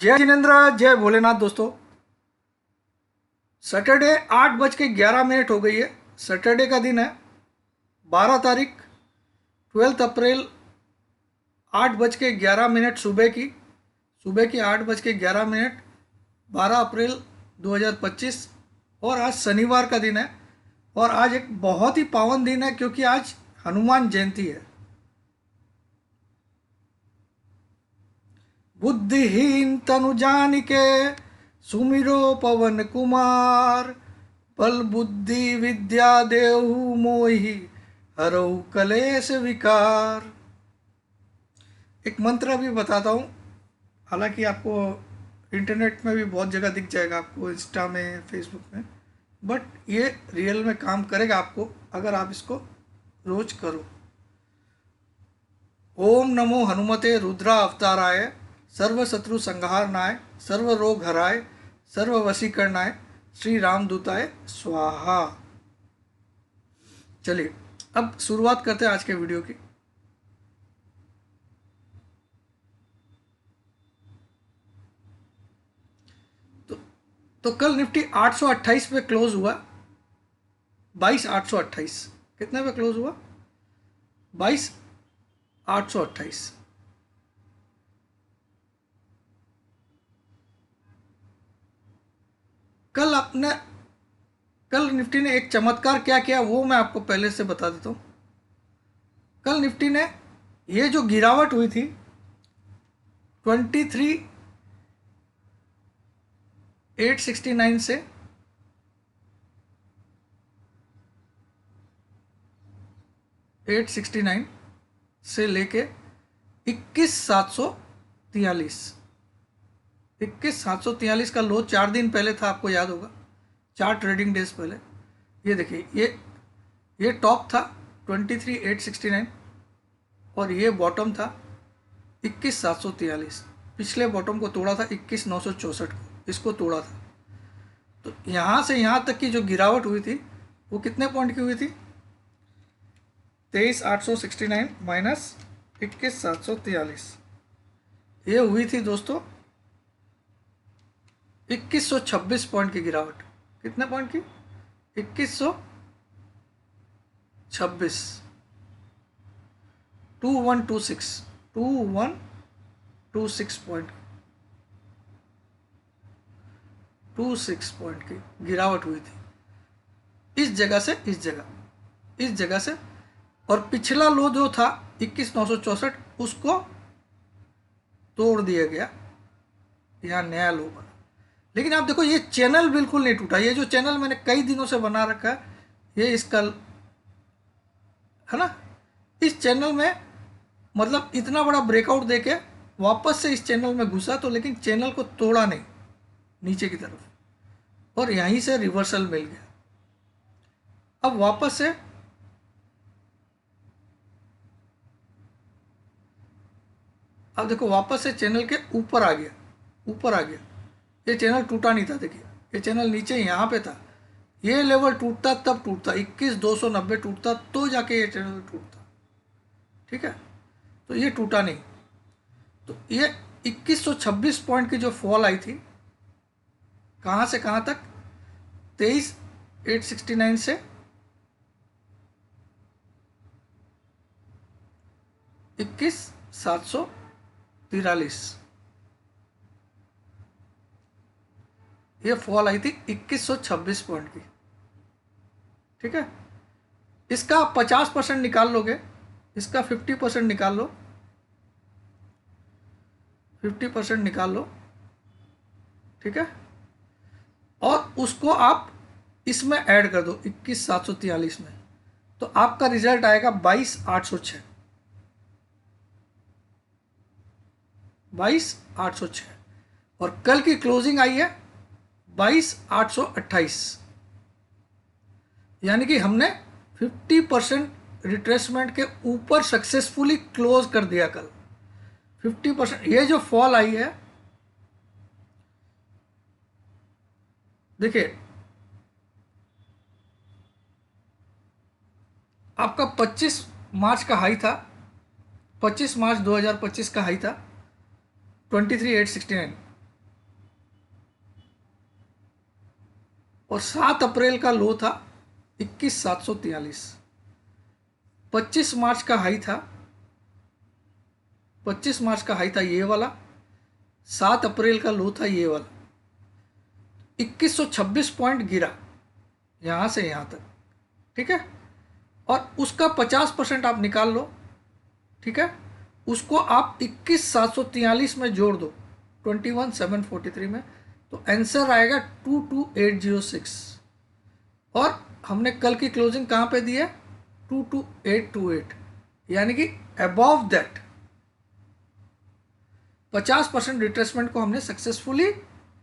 जय जिनेन्द्र, जय भोलेनाथ। दोस्तों, सैटरडे 8:11 हो गई है। सैटरडे का दिन है, 12 तारीख, 12 अप्रैल, 8:11 सुबह की 8:11, 12 अप्रैल 2025। और आज शनिवार का दिन है और आज एक बहुत ही पावन दिन है क्योंकि आज हनुमान जयंती है। बुद्धिहीन तनु जानिके सुमिरो पवन कुमार, बल बुद्धि विद्या देहु मोहि हरऊ कलेश विकार। एक मंत्र भी बताता हूँ, हालांकि आपको इंटरनेट में भी बहुत जगह दिख जाएगा, आपको इंस्टा में, फेसबुक में, बट ये रियल में काम करेगा आपको अगर आप इसको रोज करो। ओम नमो हनुमते रुद्रा अवताराय, सर्व शत्रु संहारनाय, सर्व रोग हराय, सर्व वशीकरणाय, श्री रामदूताय स्वाहा। चलिए अब शुरुआत करते हैं आज के वीडियो की। तो कल निफ्टी 828 पे क्लोज हुआ। 22,828 कितने पे क्लोज हुआ? 22,828। कल निफ्टी ने एक चमत्कार क्या किया वो मैं आपको पहले से बता देता हूँ। कल निफ्टी ने ये जो गिरावट हुई थी 23,869 से 869 से लेके 21,743 21,743 का लो 4 दिन पहले था, आपको याद होगा, 4 ट्रेडिंग डेज पहले। ये देखिए, ये टॉप था 23,869 और ये बॉटम था 21,743। पिछले बॉटम को तोड़ा था 21,964 को, इसको तोड़ा था। तो यहाँ से यहाँ तक की जो गिरावट हुई थी वो कितने पॉइंट की हुई थी? 23,869 माइनस 21,743, ये हुई थी दोस्तों 2126 पॉइंट की गिरावट। कितने पॉइंट की? 2126, 2126 पॉइंट, 26 पॉइंट की गिरावट हुई थी इस जगह से इस जगह से। और पिछला लो जो था 21,964 उसको तोड़ दिया गया, यहाँ नया लो बना। लेकिन आप देखो, ये चैनल बिल्कुल नहीं टूटा। ये जो चैनल मैंने कई दिनों से बना रखा है, ये इसका है ना, इस चैनल में मतलब इतना बड़ा ब्रेकआउट देके वापस से इस चैनल में घुसा तो, लेकिन चैनल को तोड़ा नहीं नीचे की तरफ, और यहीं से रिवर्सल मिल गया। अब वापस से अब देखो, वापस से चैनल के ऊपर आ गया। ये चैनल टूटा नहीं था, देखिए ये चैनल नीचे यहाँ पे था। ये लेवल टूटता तब टूटता, 21,290 टूटता तो जाके ये चैनल टूटता। ठीक है, तो ये टूटा नहीं। तो ये 2126 पॉइंट की जो फॉल आई थी, कहाँ से कहाँ तक? 23,869 से 21,743, ये फॉल आई थी 2126 पॉइंट की। ठीक है, इसका 50% निकाल लोगे, इसका 50% निकाल लो, 50% निकाल लो। ठीक है, और उसको आप इसमें ऐड कर दो 21,743 में, तो आपका रिजल्ट आएगा 22,806। 22,806 और कल की क्लोजिंग आई है 22,828, यानी कि हमने 50% रिट्रेसमेंट के ऊपर सक्सेसफुली क्लोज कर दिया कल। 50%। ये जो फॉल आई है, देखिए आपका 25 मार्च का हाई था, 25 मार्च 2025 का हाई था 23,869। और 7 अप्रैल का लो था 21,743। 25 मार्च का हाई था, 25 मार्च का हाई था ये वाला, 7 अप्रैल का लो था ये वाला। 2126 पॉइंट गिरा यहाँ से यहाँ तक, ठीक है। और उसका 50% आप निकाल लो, ठीक है। उसको आप 21,743 में जोड़ दो 21,743 में, तो आंसर आएगा 22,806। और हमने कल की क्लोजिंग कहाँ पे दी है? 22,828, यानी कि अबव दैट 50% रिट्रेसमेंट को हमने सक्सेसफुली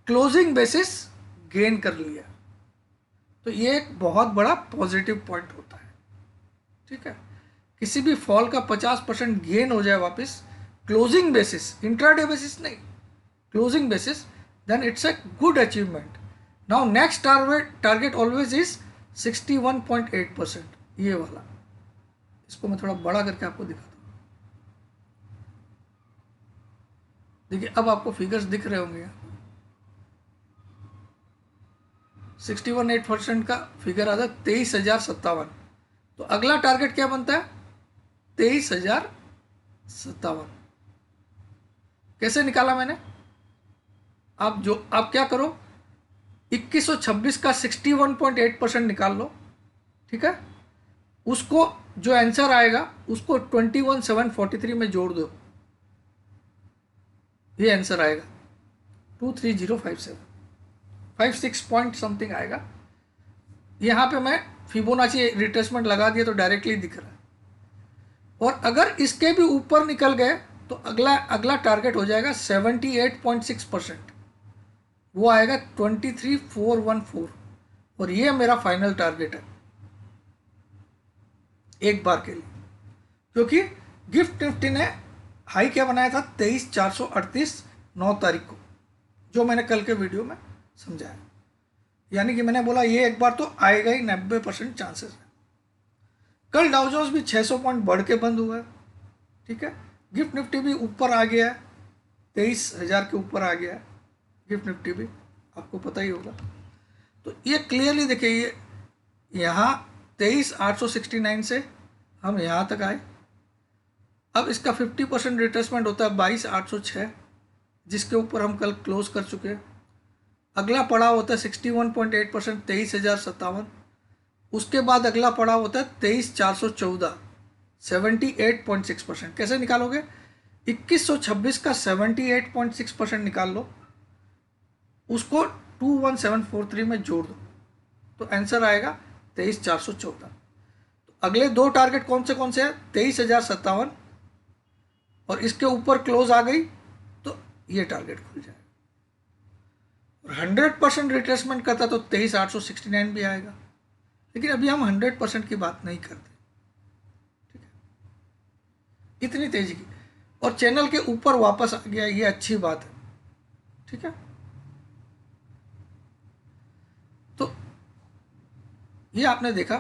क्लोजिंग बेसिस गेन कर लिया। तो ये एक बहुत बड़ा पॉजिटिव पॉइंट होता है, ठीक है। किसी भी फॉल का 50% गेन हो जाए वापस क्लोजिंग बेसिस, इंट्राडे बेसिस नहीं, closing basis, then it's a good achievement. Now next target always is 61.8%, ये वाला। इसको मैं थोड़ा बड़ा करके आपको दिखाता हूँ। देखिए अब आपको फिगर्स दिख रहे होंगे। 61.8% का फिगर आता है 23,057। तो अगला टारगेट क्या बनता है? 23,057। कैसे निकाला मैंने? आप क्या करो, 2126 का 61.8% निकाल लो, ठीक है। उसको जो आंसर आएगा उसको 21,743 में जोड़ दो, ये आंसर आएगा 23057, 56 पॉइंट समथिंग आएगा। यहाँ पे मैं फिबोनाची रिट्रेसमेंट लगा दिया तो डायरेक्टली दिख रहा है। और अगर इसके भी ऊपर निकल गए तो अगला टारगेट हो जाएगा 78.6%, वो आएगा 23,414। और ये मेरा फाइनल टारगेट है एक बार के लिए, क्योंकि गिफ्ट निफ्टी ने हाई क्या बनाया था 23,438 9 तारीख को, जो मैंने कल के वीडियो में समझाया। यानी कि मैंने बोला ये एक बार तो आएगा ही, 90% चांसेस है। कल डाउ जोन्स भी 600 पॉइंट बढ़ के बंद हुआ है, ठीक है। गिफ्ट निफ्टी भी ऊपर आ गया है, 23,000 के ऊपर आ गया है गिफ्ट निफ्टी भी, आपको पता ही होगा। तो ये क्लियरली देखिए, ये यहाँ 23,869 से हम यहाँ तक आए। अब इसका 50% रिट्रेसमेंट होता है 22,806, जिसके ऊपर हम कल क्लोज कर चुके हैं। अगला पड़ाव होता है 61.8%, 23,057। उसके बाद अगला पड़ाव होता है 23,414, 78.6%। कैसे निकालोगे? 2126 का 78.6% निकाल लो, उसको 21,743 में जोड़ दो, तो आंसर आएगा 23,414। तो अगले दो टारगेट कौन से हैं? 23,057, और इसके ऊपर क्लोज आ गई तो ये टारगेट खुल जाएगा। और 100% रिट्रेसमेंट करता तो 23,869 भी आएगा, लेकिन अभी हम 100% की बात नहीं करते, ठीक है। इतनी तेजी की, और चैनल के ऊपर वापस आ गया, ये अच्छी बात है, ठीक है। तो ये आपने देखा,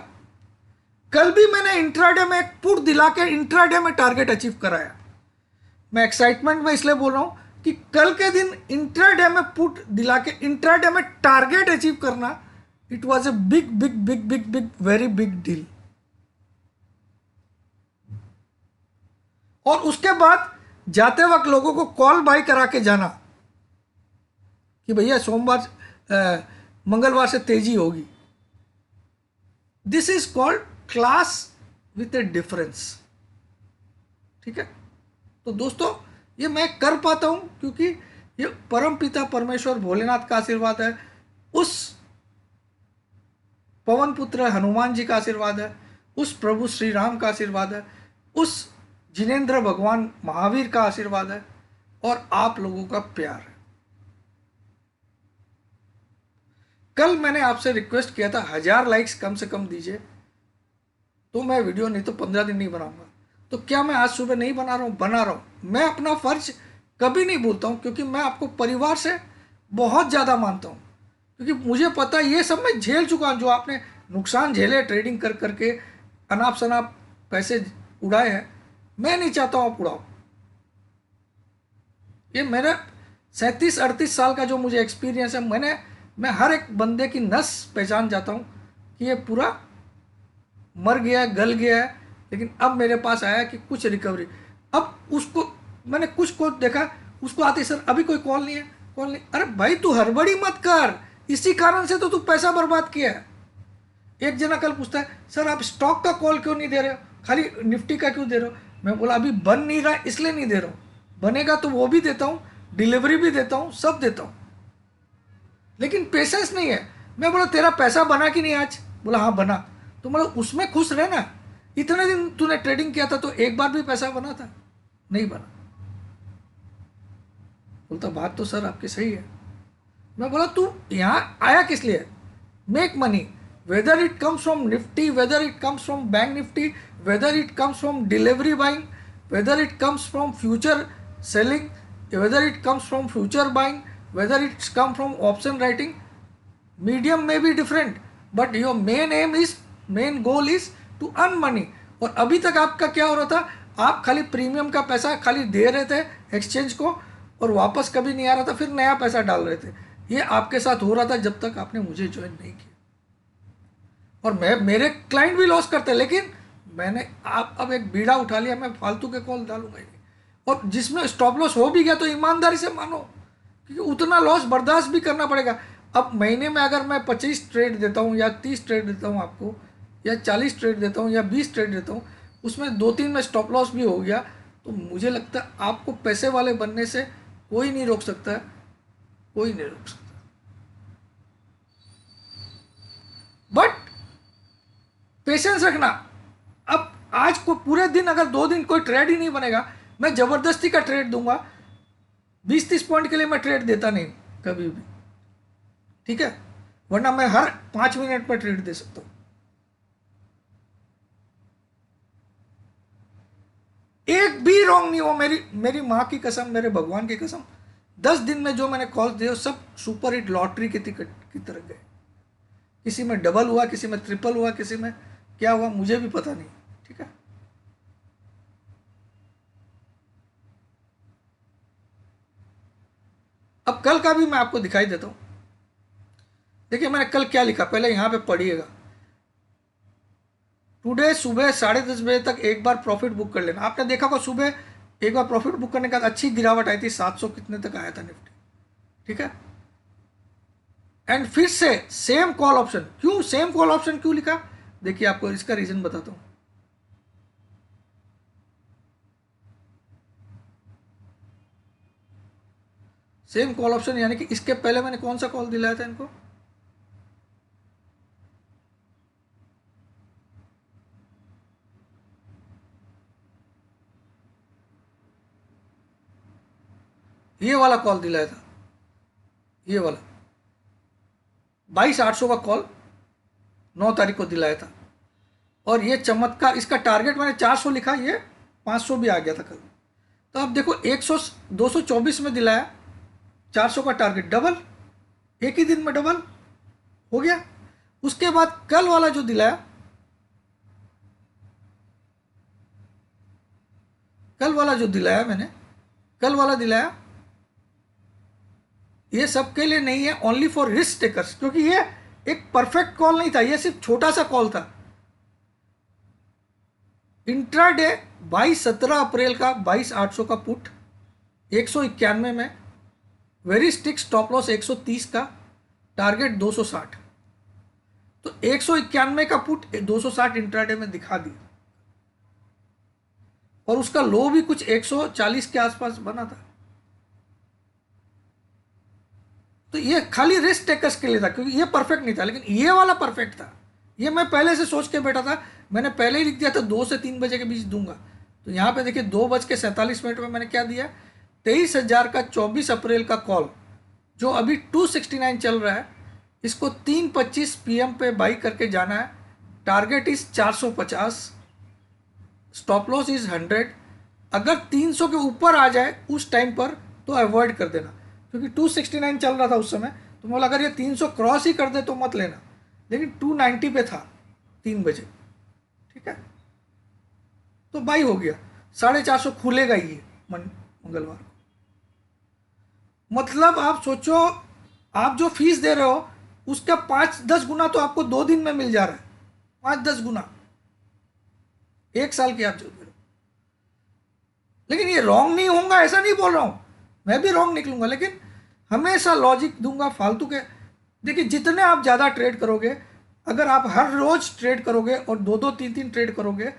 कल भी मैंने इंट्राडे में एक पुट दिला के इंट्राडे में टारगेट अचीव कराया। मैं एक्साइटमेंट में इसलिए बोल रहा हूं कि कल के दिन इंट्राडे में पुट दिला के इंट्राडे में टारगेट अचीव करना, it was a big big big big big very big deal. और उसके बाद जाते वक्त लोगों को कॉल बाय करा के जाना कि भैया मंगलवार से तेजी होगी। This is called class with A difference, ठीक है। तो दोस्तों ये मैं कर पाता हूं क्योंकि ये परम पिता परमेश्वर भोलेनाथ का आशीर्वाद है, उस पवन पुत्र हनुमान जी का आशीर्वाद है, उस प्रभु श्री राम का आशीर्वाद है, उस जिनेंद्र भगवान महावीर का आशीर्वाद है, और आप लोगों का प्यार है। कल मैंने आपसे रिक्वेस्ट किया था 1000 लाइक्स कम से कम दीजिए, तो मैं वीडियो नहीं तो 15 दिन नहीं बनाऊंगा। तो क्या मैं आज सुबह नहीं बना रहा हूँ? बना रहा हूँ। मैं अपना फर्ज कभी नहीं भूलता हूँ, क्योंकि मैं आपको परिवार से बहुत ज़्यादा मानता हूँ, क्योंकि मुझे पता है ये सब मैं झेल चुका हूँ। जो आपने नुकसान झेले ट्रेडिंग कर करके, अनाप शनाप पैसे उड़ाए हैं, मैं नहीं चाहता हूँ आप उड़ाओ। ये मेरा 37-38 साल का जो मुझे एक्सपीरियंस है, मैंने मैं हर एक बंदे की नस पहचान जाता हूँ कि ये पूरा मर गया है, गल गया है, लेकिन अब मेरे पास आया कि कुछ रिकवरी। अब उसको मैंने कुछ को देखा, उसको आते सर अभी कोई कॉल नहीं है, कॉल नहीं। अरे भाई तू हड़बड़ी मत कर, इसी कारण से तो तू पैसा बर्बाद किया है। एक जना कल पूछता है सर आप स्टॉक का कॉल क्यों नहीं दे रहे हो, खाली निफ्टी का क्यों दे रहे हो। मैं बोला अभी बन नहीं रहा इसलिए नहीं दे रहा हूँ, बनेगा तो वो भी देता हूँ, डिलीवरी भी देता हूँ, सब देता हूँ, लेकिन पेशेंस नहीं है। मैं बोला तेरा पैसा बना कि नहीं आज, बोला हाँ बना। तो बोला उसमें खुश रहे ना, इतने दिन तूने ट्रेडिंग किया था तो एक बार भी पैसा बना था, नहीं बना। बोलता बात तो सर आपकी सही है। मैं बोला तू यहाँ आया किस लिए, make money, whether it comes from nifty, whether it comes from bank nifty, whether it comes from delivery buying, whether it comes from future selling, whether it comes from future buying, whether it's come from option writing, medium may be different but your main goal is to earn money। और अभी तक आपका क्या हो रहा था, आप खाली प्रीमियम का पैसा खाली दे रहे थे एक्सचेंज को और वापस कभी नहीं आ रहा था, फिर नया पैसा डाल रहे थे। ये आपके साथ हो रहा था जब तक आपने मुझे ज्वाइन नहीं किया, और मैं मेरे क्लाइंट भी लॉस करते हैं, लेकिन मैंने आप अब एक बीड़ा उठा लिया, मैं फालतू के कॉल डालूंगा ही नहीं। और जिसमें स्टॉप लॉस हो भी गया तो ईमानदारी से मानो, क्योंकि उतना लॉस बर्दाश्त भी करना पड़ेगा। अब महीने में अगर मैं 25 ट्रेड देता हूँ या 30 ट्रेड देता हूँ आपको, या 40 ट्रेड देता हूँ या 20 ट्रेड देता हूँ, उसमें 2-3 में स्टॉप लॉस भी हो गया, तो मुझे लगता है आपको पैसे वाले बनने से कोई नहीं रोक सकता है, कोई नहीं रोक सकता। बट पेशेंस रखना। अब आज को पूरे दिन अगर 2 दिन कोई ट्रेड ही नहीं बनेगा, मैं जबरदस्ती का ट्रेड दूंगा, 20-30 पॉइंट के लिए मैं ट्रेड देता नहीं कभी भी, ठीक है, वरना मैं हर 5 मिनट में ट्रेड दे सकता हूं। एक भी रॉन्ग नहीं हो, मेरी माँ की कसम, मेरे भगवान की कसम, 10 दिन में जो मैंने कॉल दिए सब सुपर हिट लॉटरी की टिकट की तरह गए। किसी में डबल हुआ, किसी में ट्रिपल हुआ, किसी में क्या हुआ मुझे भी पता नहीं, ठीक है। अब कल का भी मैं आपको दिखाई देता हूं। देखिए मैंने कल क्या लिखा, पहले यहां पे पढ़िएगा। टुडे सुबह 10:30 बजे तक एक बार प्रॉफिट बुक कर लेना। आपने देखा होगा सुबह एक बार प्रॉफिट बुक करने के बाद अच्छी गिरावट आई थी, 700 कितने तक आया था निफ्टी, ठीक है। एंड फिर से सेम कॉल ऑप्शन, क्यों सेम कॉल ऑप्शन क्यों लिखा, देखिए आपको इसका रीजन बताता हूं। सेम कॉल ऑप्शन यानी कि इसके पहले मैंने कौन सा कॉल दिलाया था इनको, ये वाला कॉल दिलाया था, ये वाला 22,800 का कॉल 9 तारीख को दिलाया था। और ये चमत्कार, इसका टारगेट मैंने 400 लिखा, ये 500 भी आ गया था कल। तो अब देखो 224 में दिलाया, 400 का टारगेट, डबल, एक ही दिन में डबल हो गया। उसके बाद कल वाला जो दिलाया, कल वाला जो दिलाया मैंने, कल वाला दिलाया, ये सबके लिए नहीं है, ओनली फॉर रिस्क टेकर्स, क्योंकि ये एक परफेक्ट कॉल नहीं था, ये सिर्फ छोटा सा कॉल था। इंट्राडे 17 अप्रैल का 22,800 का पुट 191 में, वेरी स्टिक स्टॉप लॉस 130 का, टारगेट 260। तो 191 का पुट 260 इंट्राडे में दिखा दिया, और उसका लो भी कुछ 140 के आसपास बना था। तो ये खाली रिस्क टेकर्स के लिए था, क्योंकि ये परफेक्ट नहीं था, लेकिन ये वाला परफेक्ट था। ये मैं पहले से सोच के बैठा था, मैंने पहले ही लिख दिया था 2 से 3 बजे के बीच दूंगा। तो यहाँ पे देखिए 2:47 में मैंने क्या दिया, 23,000 का 24 अप्रैल का कॉल, जो अभी 269 चल रहा है, इसको 3:25 PM पे बाई करके जाना है। Target is 450, stop loss is 100। अगर 300 के ऊपर आ जाए उस टाइम पर तो अवॉइड कर देना, क्योंकि 269 चल रहा था उस समय, तो बोला अगर ये 300 क्रॉस ही कर दे तो मत लेना, लेकिन 290 पे था 3 बजे, ठीक है। तो बाई हो गया, 450 खुलेगा ये मंगलवार को। मतलब आप सोचो, आप जो फीस दे रहे हो उसका 5-10 गुना तो आपको 2 दिन में मिल जा रहा है, 5-10 गुना 1 साल की आप जो दे रहे हो। लेकिन ये रॉन्ग नहीं होगा ऐसा नहीं बोल रहा हूं, मैं भी रॉन्ग निकलूंगा, लेकिन हमेशा लॉजिक दूंगा फालतू के। देखिए जितने आप ज़्यादा ट्रेड करोगे, अगर आप हर रोज ट्रेड करोगे और 2-2 3-3 ट्रेड करोगे,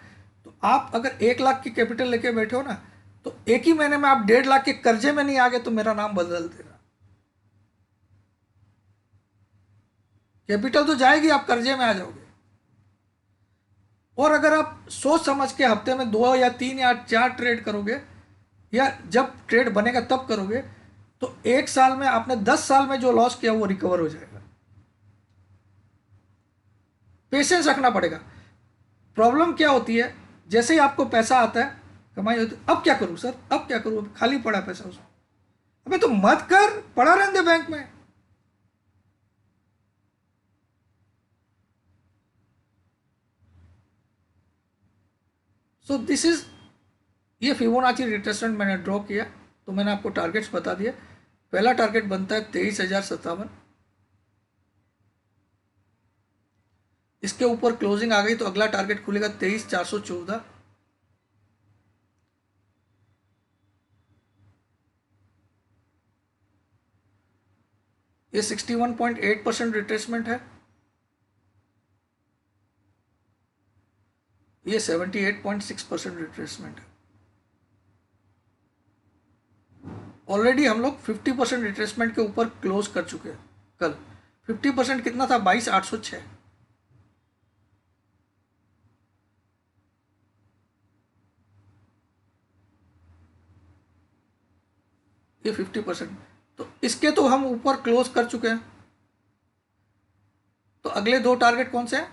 तो आप अगर 1 लाख की कैपिटल लेके बैठे हो ना, तो एक ही महीने में आप 1.5 लाख के कर्जे में नहीं आ गए तो मेरा नाम बदल देना। कैपिटल तो जाएगी, आप कर्जे में आ जाओगे। और अगर आप सोच समझ के हफ्ते में 2 या 3 या 4 ट्रेड करोगे, या जब ट्रेड बनेगा तब करोगे, तो 1 साल में आपने 10 साल में जो लॉस किया वो रिकवर हो जाएगा। पेशेंस रखना पड़ेगा। प्रॉब्लम क्या होती है, जैसे ही आपको पैसा आता है, कमाई होती है, अब क्या करूं सर, अब क्या करूं, अब खाली पड़ा पैसा उसमें। अबे तो मत कर, पड़ा रहने दे बैंक में। सो दिस इज, ये फिबोनाची रिट्रेसमेंट मैंने ड्रॉ किया, तो मैंने आपको टारगेट्स बता दिए। पहला टारगेट बनता है 23,057, इसके ऊपर क्लोजिंग आ गई तो अगला टारगेट खुलेगा 23,414। ये 61.8% रिट्रेसमेंट है। ये 78.6% रिट्रेसमेंट है। ऑलरेडी हम लोग 50% रिट्रेसमेंट के ऊपर क्लोज कर चुके हैं कल। 50% कितना था, 22,806। ये 50%, तो इसके तो हम ऊपर क्लोज कर चुके हैं। तो अगले 2 टारगेट कौन से हैं?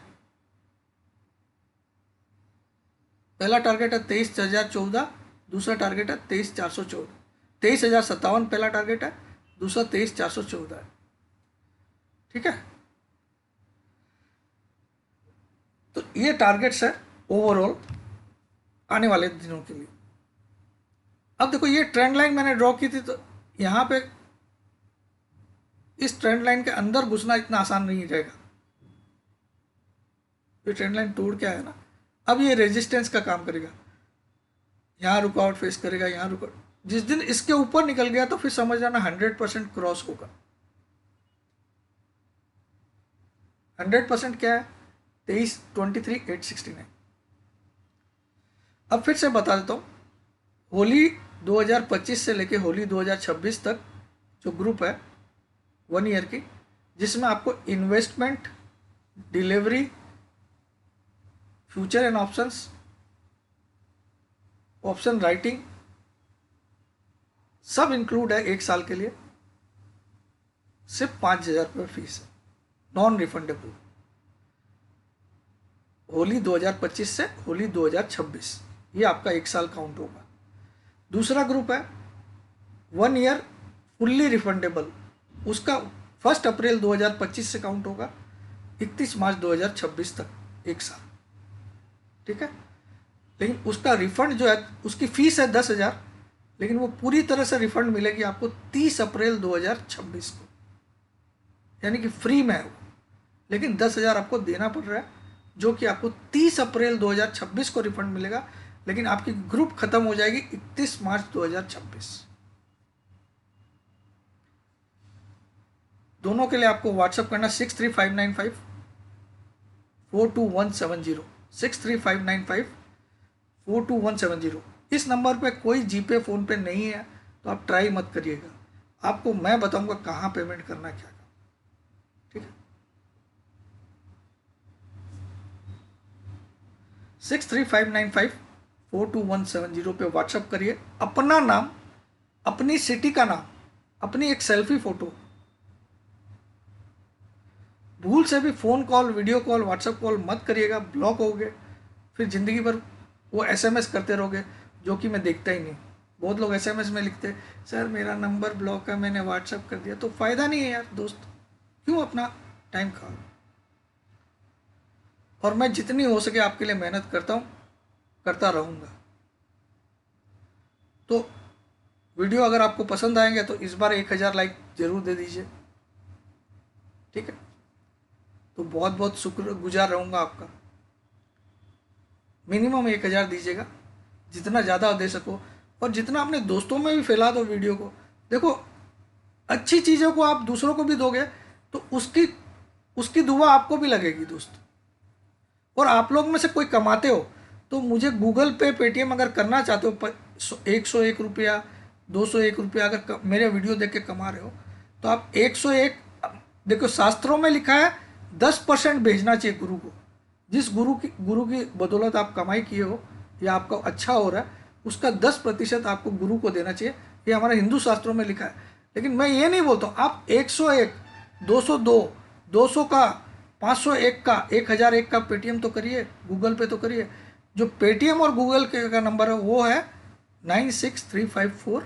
पहला टारगेट है 23,014, दूसरा टारगेट है 23,414। 23,057 पहला टारगेट है, दूसरा 23,414 है। ठीक है, तो ये टारगेट्स है ओवरऑल आने वाले दिनों के लिए। अब देखो ये ट्रेंड लाइन मैंने ड्रॉ की थी, तो यहाँ पे इस ट्रेंड लाइन के अंदर घुसना इतना आसान नहीं रहेगा। ये ट्रेंड लाइन तोड़ के आया ना, अब ये रेजिस्टेंस का काम करेगा, यहाँ रुकावट फेस करेगा, यहाँ रुकावट। जिस दिन इसके ऊपर निकल गया तो फिर समझ जाना 100% क्रॉस होगा। 100% क्या है, 23,23,869। अब फिर से बता देता हूँ, होली 2025 से लेके होली 2026 तक जो ग्रुप है 1 ईयर की, जिसमें आपको investment, delivery, future and options, option writing सब इंक्लूड है 1 साल के लिए। सिर्फ 5,000 रुपये फीस है, नॉन रिफंडेबल। होली 2025 से होली 2026 ये आपका 1 साल काउंट होगा। दूसरा ग्रुप है 1 ईयर फुल्ली रिफंडेबल, उसका 1 अप्रैल 2025 से काउंट होगा 31 मार्च 2026 तक, 1 साल। ठीक है, लेकिन उसका रिफंड जो है, उसकी फीस है 10,000, लेकिन वो पूरी तरह से रिफंड मिलेगी आपको 30 अप्रैल 2026 को, यानी कि फ्री में है वो। लेकिन 10,000 आपको देना पड़ रहा है, जो कि आपको 30 अप्रैल 2026 को रिफंड मिलेगा, लेकिन आपकी ग्रुप खत्म हो जाएगी 31 मार्च 2026। दोनों के लिए आपको व्हाट्सअप करना 63595 42170, 63595 42170। इस नंबर पे कोई जीपे फोन पे नहीं है तो आप ट्राई मत करिएगा, आपको मैं बताऊंगा कहाँ पेमेंट करना है, क्या करना। ठीक है, 63595 42170 पे व्हाट्सअप करिए, अपना नाम, अपनी सिटी का नाम, अपनी एक सेल्फी फोटो। भूल से भी phone call, video call, WhatsApp call मत करिएगा, ब्लॉक होगे, फिर ज़िंदगी भर वो एसएमएस करते रहोगे, जो कि मैं देखता ही नहीं। बहुत लोग एसएमएस में लिखते, सर मेरा नंबर ब्लॉक है, मैंने व्हाट्सएप कर दिया। तो फ़ायदा नहीं है यार दोस्त, क्यों अपना टाइम खाओ। और मैं जितनी हो सके आपके लिए मेहनत करता हूँ, करता रहूँगा। तो वीडियो अगर आपको पसंद आएंगे तो इस बार 1,000 लाइक ज़रूर दे दीजिए। ठीक है, तो बहुत बहुत शुक्रगुजार रहूँगा आपका। मिनिमम 1000 दीजिएगा, जितना ज़्यादा दे सको, और जितना अपने दोस्तों में भी फैला दो वीडियो को। देखो, अच्छी चीज़ों को आप दूसरों को भी दोगे तो उसकी उसकी दुआ आपको भी लगेगी दोस्त। और आप लोग में से कोई कमाते हो तो मुझे गूगल पे, पेटीएम अगर करना चाहते हो, 101 रुपया, 201 रुपया अगर मेरे वीडियो देख के कमा रहे हो तो आप 101, देखो शास्त्रों में लिखा है 10% भेजना चाहिए गुरु को। जिस गुरु की बदौलत आप कमाई किए हो या आपका अच्छा हो रहा है, उसका 10% आपको गुरु को देना चाहिए। ये हमारे हिंदू शास्त्रों में लिखा है। लेकिन मैं ये नहीं बोलता हूँ आप 101, 202, 200 का, 501 का, 1001 का पेटीएम तो करिए, गूगल पे तो करिए। जो पेटीएम और गूगल के का नंबर है वो है 96354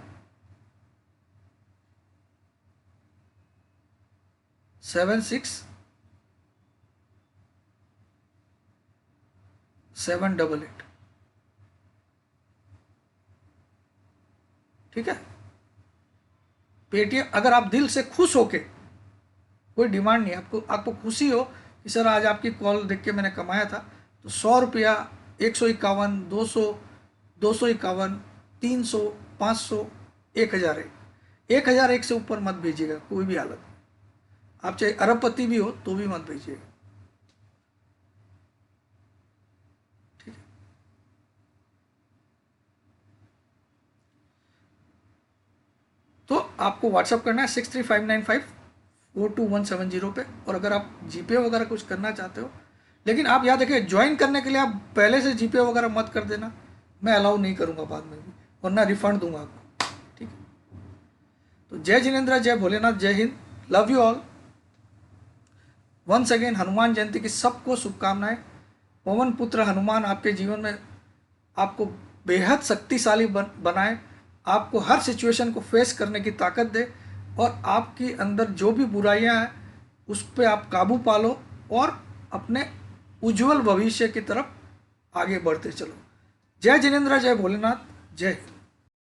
76788। ठीक है, पेटीएम अगर आप दिल से खुश होके, कोई डिमांड नहीं, आपको खुशी हो कि सर आज आपकी कॉल देख के मैंने कमाया था, तो 100 रुपया, 151, 200, 251, 300, 500, 1001, 1001 से ऊपर मत भेजिएगा कोई भी हालत में। आप चाहे अरबपति भी हो तो भी मत भेजिएगा। ठीक है, तो आपको व्हाट्सअप करना है 63595422170 पे। और अगर आप जीपे वगैरह कुछ करना चाहते हो, लेकिन आप याद रखिए ज्वाइन करने के लिए आप पहले से जीपे वगैरह मत कर देना, मैं अलाउ नहीं करूँगा बाद में भी, और ना रिफंड दूंगा आपको। ठीक है, तो जय जिनेंद्र, जय भोलेनाथ, जय Hind, love you all. Once again Hanuman Jayanti की सबको शुभकामनाएं। पवन पुत्र हनुमान आपके जीवन में आपको बेहद शक्तिशाली बनाए, आपको हर सिचुएशन को फेस करने की ताकत दे, और आपके अंदर जो भी बुराइयां हैं उस पर आप काबू पालो और अपने उज्जवल भविष्य की तरफ आगे बढ़ते चलो। जय जिनेंद्र, जय भोलेनाथ, जय हिंद।